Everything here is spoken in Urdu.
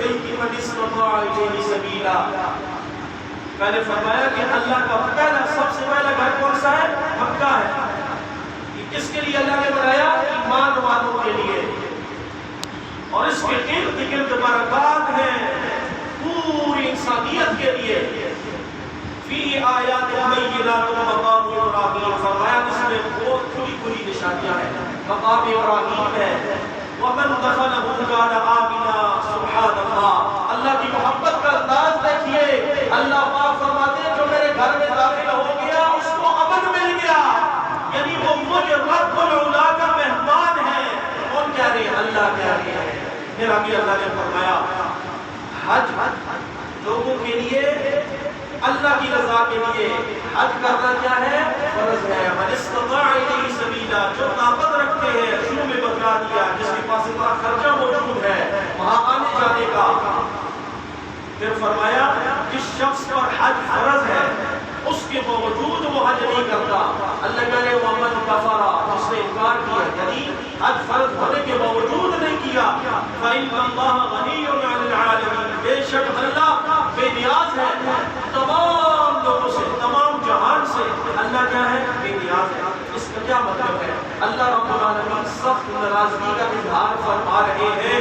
من استطاع الیہ سبیلا. میں نے فرمایا کہ اللہ کا پہلا سب سے پہلا گھر کون سا ہے؟ مکہ ہے. یہ کس کے لیے اللہ نے بنایا؟ ایمان والوں کے لیے. اور اس کے ارد گرد برکات ہیں پوری انسانیت کے لیے. فی آیات بینات مقام ابراہیم، فرمایا اس میں بہت کھلی کھلی نشانیاں ہیں. مقام ابراہیم ہے. ومن دخلہ کان آمنا. سبحان اللہ، اللہ کی محبت کا انداز دیکھیے. اللہ پاک فرماتے ہیں جو میرے گھر میں داخل ہو گیا اس کو امن مل گیا. یعنی وہ مجھ رب العلا کا مہمان ہے. کون کہہ رہے ہیں؟ اللہ کہہ رہے ہیں. پھر ابھی اللہ نے فرمایا حج لوگوں کے لیے، اللہ کی رضا کے لیے حج کرنا کیا ہے؟ فرض ہے. من استطاع الیہ سبیلا، جو طاقت رکھتے ہیں. شروع میں بتا دیا جس کے پاس اتنا خرچہ موجود ہے وہاں آنے جانے کا. پھر فرمایا جس شخص پر حج فرض ہے اس کے باوجود وہ حج نہیں کرتا. اللہ کہہ رہے ومن کفر، جس نے انکار کیا یعنی حج فرض ہونے کے باوجود نہیں کیا. فإن اللہ غنی عن العالمین، بے شک اللہ بے نیاز ہے تمام لوگوں سے، تمام جہان سے. اللہ کیا ہے؟ بے نیاز ہے. اس کا کیا مطلب ہے؟ اللہ رب العالمین سخت ناراضگی کا اظہار فرما رہے ہیں